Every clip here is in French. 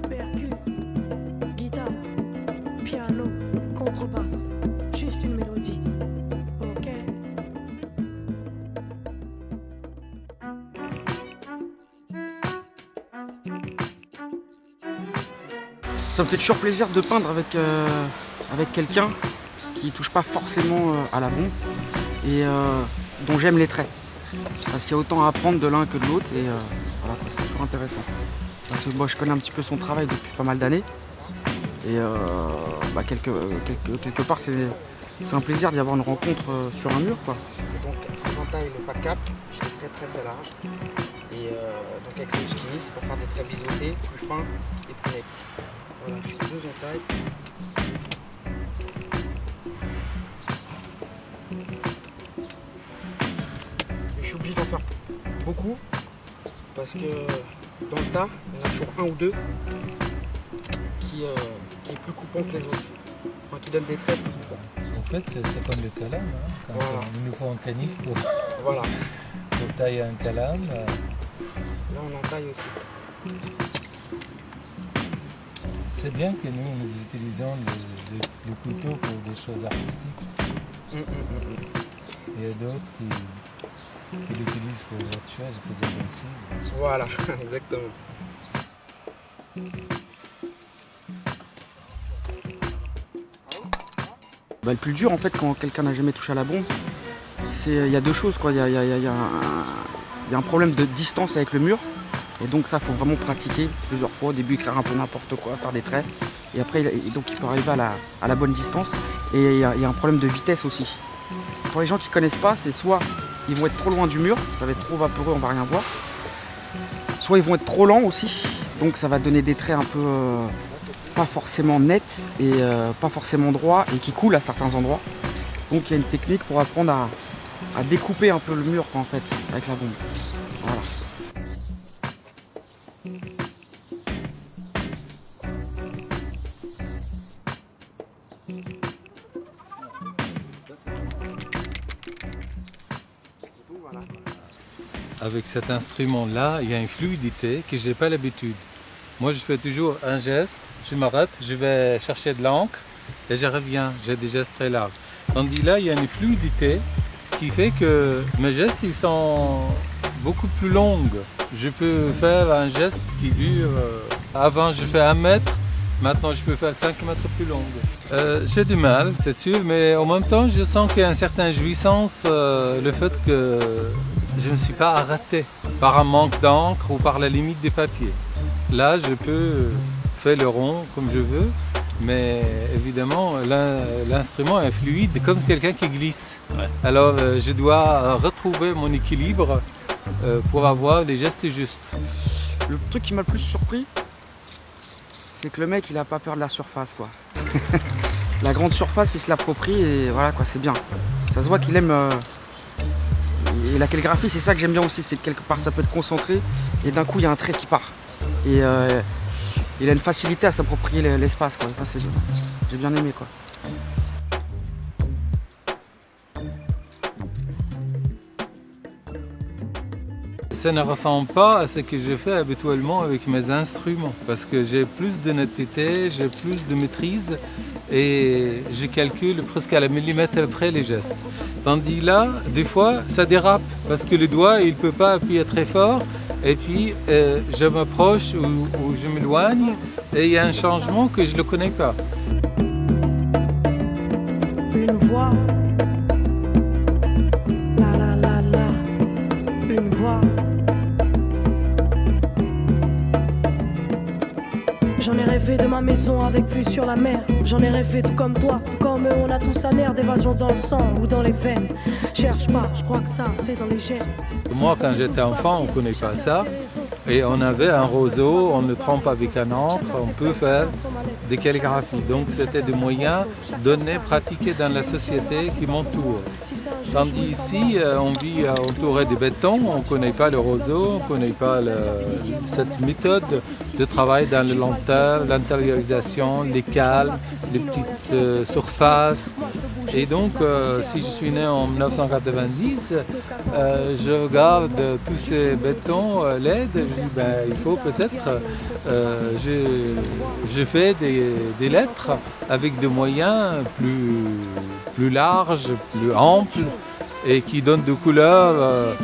Percu, guitare, piano, contrebasse, juste une mélodie. Ok. Ça me fait toujours plaisir de peindre avec quelqu'un qui touche pas forcément à la bombe et dont j'aime les traits. Parce qu'il y a autant à apprendre de l'un que de l'autre et voilà, c'est toujours intéressant. Parce que moi je connais un petit peu son travail depuis pas mal d'années et quelque part c'est un plaisir d'y avoir une rencontre sur un mur, quoi. Donc quand j'entaille le fat cap, je fais très large et donc avec le skinny c'est pour faire des traits biseautés, plus fins et plus nets. Voilà, je fais 2 entailles. Je suis obligé d'en faire beaucoup parce que dans le tas, il y en a toujours un ou deux qui est plus coupant que les autres. Enfin, qui donne des traits plus coupants. En fait, c'est comme le calam. Hein, quand voilà. Il nous faut un canif pour, voilà. pour tailler un calam. Là, on entaille aussi. C'est bien que nous utilisons le couteau pour des choses artistiques. Il y a d'autres qui l'utilisent pour autre chose, plus agressive. Voilà, exactement. Le plus dur en fait quand quelqu'un n'a jamais touché à la bombe, il y a 2 choses, quoi. Il y a un problème de distance avec le mur. Et donc ça, faut vraiment pratiquer plusieurs fois. Au début, écrire un peu n'importe quoi, faire des traits. Et après, donc, il peut arriver à la bonne distance. Et il y a un problème de vitesse aussi. Pour les gens qui ne connaissent pas, c'est soit ils vont être trop loin du mur, ça va être trop vaporeux, on va rien voir. Soit ils vont être trop lents aussi. Donc ça va donner des traits un peu pas forcément nets et pas forcément droits et qui coulent à certains endroits. Donc il y a une technique pour apprendre à découper un peu le mur, quoi, en fait, avec la bombe. Voilà. Avec cet instrument-là, il y a une fluidité que je n'ai pas l'habitude. Moi, je fais toujours un geste, je m'arrête, je vais chercher de l'encre et je reviens. J'ai des gestes très larges. Tandis là, il y a une fluidité qui fait que mes gestes ils sont beaucoup plus longs. Je peux faire un geste qui dure... avant, je fais 1 mètre. Maintenant, je peux faire 5 mètres plus long. J'ai du mal, c'est sûr, mais en même temps, je sens qu'il y a une certaine jouissance, le fait que je ne suis pas arrêté par un manque d'encre ou par la limite des papiers. Là, je peux faire le rond comme je veux, mais évidemment, l'instrument est fluide comme quelqu'un qui glisse. Ouais. Alors, je dois retrouver mon équilibre pour avoir les gestes justes. Le truc qui m'a le plus surpris, c'est que le mec il a pas peur de la surface, quoi. La grande surface il se l'approprie et voilà, quoi, c'est bien. Ça se voit qu'il aime et la calligraphie, c'est ça que j'aime bien aussi, c'est que quelque part ça peut être concentré et d'un coup il y a un trait qui part. Et il a une facilité à s'approprier l'espace, quoi. Ça c'est bien. J'ai bien aimé, quoi. Ça ne ressemble pas à ce que je fais habituellement avec mes instruments parce que j'ai plus de netteté, j'ai plus de maîtrise et je calcule presque à la millimètre près les gestes. Tandis là, des fois, ça dérape parce que le doigt, il ne peut pas appuyer très fort et puis je m'approche ou je m'éloigne et il y a un changement que je ne le connais pas. Une voix. La la la la. Une voix. J'en ai rêvé de ma maison avec vue sur la mer. J'en ai rêvé tout comme toi, tout comme eux, on a tous un air d'évasion dans le sang ou dans les veines. Cherche pas, je crois que ça, c'est dans les gènes. Moi, quand j'étais enfant, on ne connaît pas ça. Et on avait un roseau, on le trempe avec un encre, on peut faire des calligraphies. Donc c'était des moyens donnés, pratiqués dans la société qui m'entoure. Tandis ici, on vit entouré de béton, on ne connaît pas le roseau, on ne connaît pas cette méthode de travail dans le lenteur, l'intériorisation, les calmes, les petites surfaces. Et donc, si je suis né en 1990, je regarde tous ces bétons LED, je dis, ben, il faut peut-être, je fais des lettres avec des moyens plus larges, plus amples et qui donnent des couleurs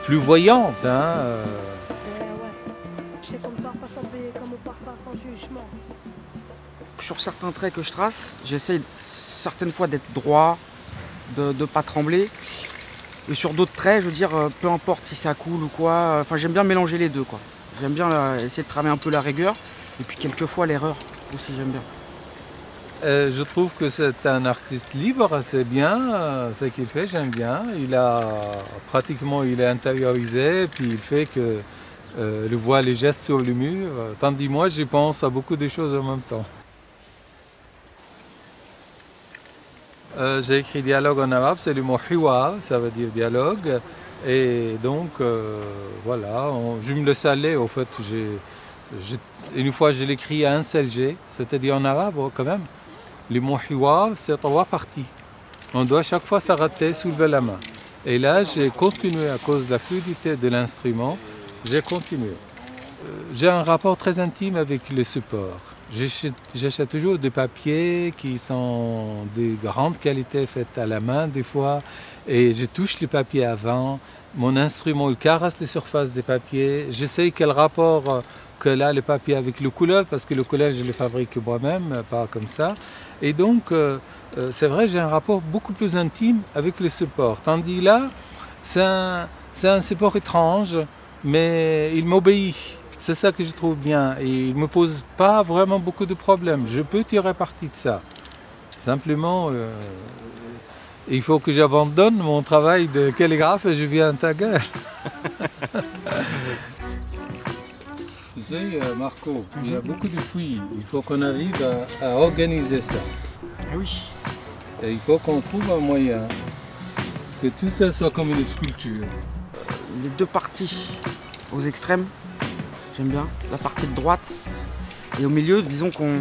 plus voyantes. Hein. Sur certains traits que je trace, j'essaye certaines fois d'être droit, de ne pas trembler. Et sur d'autres traits, je veux dire, peu importe si ça coule ou quoi, enfin j'aime bien mélanger les deux, quoi. J'aime bien essayer de travailler un peu la rigueur, et puis quelquefois l'erreur aussi, j'aime bien. Je trouve que c'est un artiste libre, c'est bien ce qu'il fait, j'aime bien. Il est intériorisé, puis il fait que je vois les gestes sur le mur, tandis moi j'y pense à beaucoup de choses en même temps. J'ai écrit dialogue en arabe, c'est le mot hiwar, ça veut dire dialogue. Et donc voilà, je me laisse aller, au fait, une fois je l'écris à un seul G, c'est-à-dire en arabe quand même. Le mot hiwar, c'est 3 parties. On doit chaque fois s'arrêter, soulever la main. Et là, j'ai continué à cause de la fluidité de l'instrument, j'ai continué. J'ai un rapport très intime avec le support. J'achète toujours des papiers qui sont de grande qualité, faits à la main des fois, et je touche les papiers avant. Mon instrument, il caresse les surfaces des papiers. Je sais quel rapport que là le papier avec le couleur, parce que le couleur je le fabrique moi-même, pas comme ça. Et donc, c'est vrai, j'ai un rapport beaucoup plus intime avec le support. Tandis là, c'est un support étrange, mais il m'obéit. C'est ça que je trouve bien. Et il ne me pose pas vraiment beaucoup de problèmes. Je peux tirer parti de ça. Simplement, il faut que j'abandonne mon travail de calligraphe et je viens à ta gueule. Tu sais, Marco, il y a beaucoup de fouilles. Il faut qu'on arrive à organiser ça. Ah oui. Et il faut qu'on trouve un moyen que tout ça soit comme une sculpture. Les deux parties aux extrêmes, j'aime bien. La partie de droite et au milieu, disons qu'on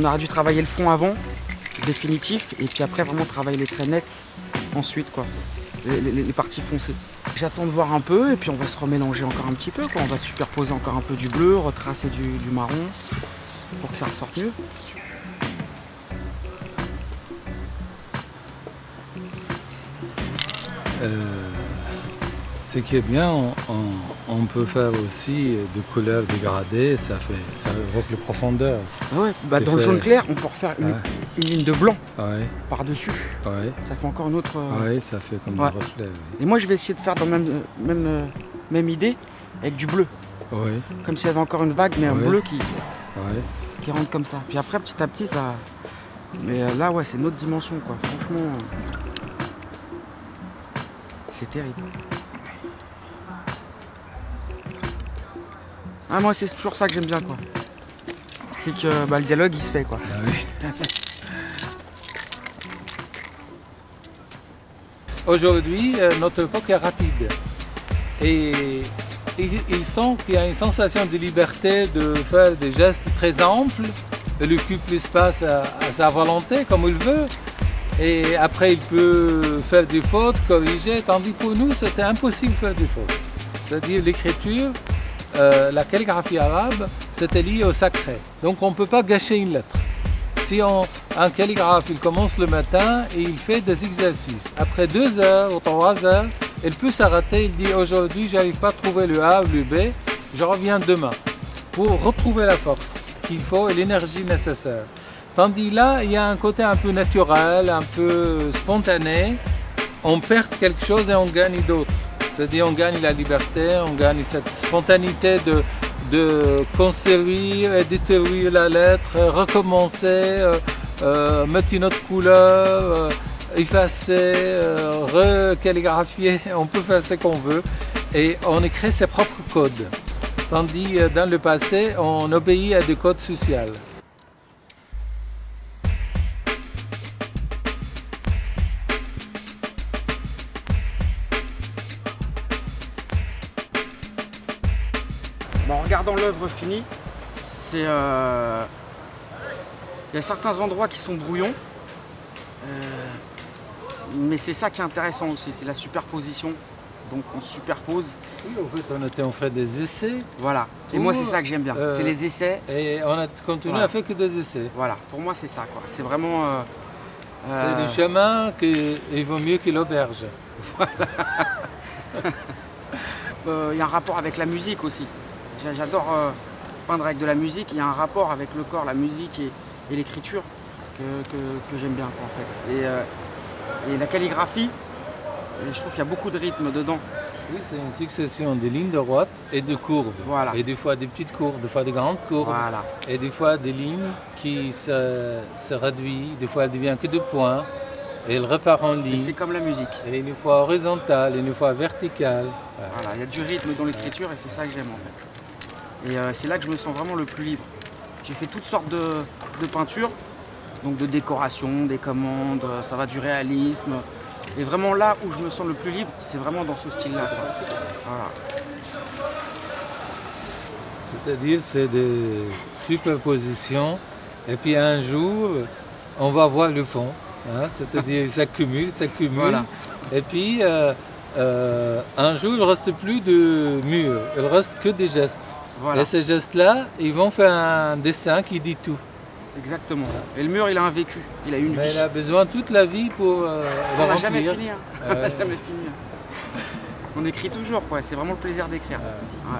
aurait dû travailler le fond avant, définitif, et puis après vraiment travailler les traits nets ensuite, quoi. Les parties foncées. J'attends de voir un peu et puis on va se remélanger encore un petit peu, quoi. On va superposer encore un peu du bleu, retracer du marron pour que ça ressorte mieux. Ce qui est bien, on peut faire aussi des couleurs dégradées, ça évoque les profondeurs. Ah ouais, bah dans le jaune clair, on peut refaire une ligne de blanc par-dessus. Ouais. Ça fait encore une autre... Oui, ça fait comme des reflets. Et moi, je vais essayer de faire dans la même idée avec du bleu. Oui. Comme s'il y avait encore une vague, mais un bleu qui rentre comme ça. Puis après, petit à petit, ça... Mais là, ouais, c'est une autre dimension, quoi. Franchement, c'est terrible. Ah, moi, c'est toujours ça que j'aime bien, quoi. C'est que le dialogue, il se fait, quoi. Ah oui. Aujourd'hui, notre époque est rapide. Et il sent qu'il y a une sensation de liberté de faire des gestes très amples. Et le cube l'espace à sa volonté, comme il veut. Et après, il peut faire des fautes, corriger. Tandis que pour nous, c'était impossible de faire des fautes. C'est-à-dire l'écriture, la calligraphie arabe, c'était lié au sacré. Donc on ne peut pas gâcher une lettre. Si un calligraphe, il commence le matin et il fait des exercices. Après 2 heures ou 3 heures, il peut s'arrêter, il dit aujourd'hui, je n'arrive pas à trouver le A ou le B, je reviens demain pour retrouver la force qu'il faut et l'énergie nécessaire. Tandis là, il y a un côté un peu naturel, un peu spontané. On perd quelque chose et on gagne d'autres. C'est-à-dire on gagne la liberté, on gagne cette spontanéité de construire et détruire la lettre, recommencer, mettre une autre couleur, effacer, recalligraphier. On peut faire ce qu'on veut. et on crée ses propres codes. Tandis dans le passé, on obéit à des codes sociaux. Bon, en regardant l'œuvre finie, il y a certains endroits qui sont brouillons, mais c'est ça qui est intéressant aussi, c'est la superposition. Donc on superpose. Oui, en fait, on fait des essais. Voilà. Et moi c'est ça que j'aime bien, c'est les essais. Et on a continué à faire que des essais. Voilà, pour moi c'est ça quoi. C'est vraiment. C'est le chemin qu'il vaut mieux que l'auberge. Voilà. Il y a un rapport avec la musique aussi. J'adore peindre avec de la musique. Il y a un rapport avec le corps, la musique et l'écriture que j'aime bien quoi, en fait. Et la calligraphie. Et je trouve qu'il y a beaucoup de rythme dedans. Oui, c'est une succession de lignes droites et de courbes. Voilà. Et des fois des petites courbes, des fois des grandes courbes. Voilà. Et des fois des lignes qui se réduisent, des fois elles deviennent que 2 points. Et elles repart en ligne. C'est comme la musique. Et une fois horizontale, une fois verticale. Voilà, il y a du rythme dans l'écriture et c'est ça que j'aime en fait. Et c'est là que je me sens vraiment le plus libre. J'ai fait toutes sortes de peintures, donc de décoration, des commandes, ça va du réalisme. Et vraiment là où je me sens le plus libre, c'est vraiment dans ce style-là. Voilà. C'est-à-dire c'est des superpositions et puis un jour on va voir le fond. Hein, c'est-à-dire ça s'accumule. Voilà. Et puis un jour il ne reste plus de mur, il ne reste que des gestes. Voilà. Et ces gestes-là, ils vont faire un dessin qui dit tout. Exactement. Et le mur, il a un vécu, il a une vie. Mais il a besoin toute la vie pour le On n'a remplir. jamais fini. Hein. On n'a jamais fini. On écrit toujours, quoi. C'est vraiment le plaisir d'écrire. Ouais.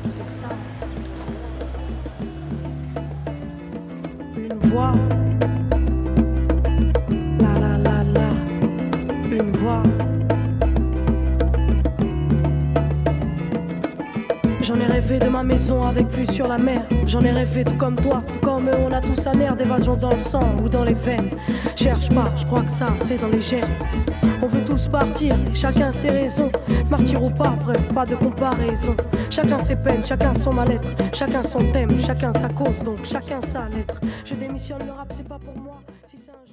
C'est ça. Une voix. La la la la. Une voix. J'en ai rêvé de ma maison avec vue sur la mer. J'en ai rêvé tout comme toi, tout comme eux, on a tous un air d'évasion dans le sang ou dans les veines. Cherche pas, je crois que ça c'est dans les gènes. On veut tous partir, et chacun ses raisons. Martyr ou pas, bref, pas de comparaison. Chacun ses peines, chacun son mal-être. Chacun son thème, chacun sa cause, donc chacun sa lettre. Je démissionne, le rap c'est pas pour moi. Si c'est un...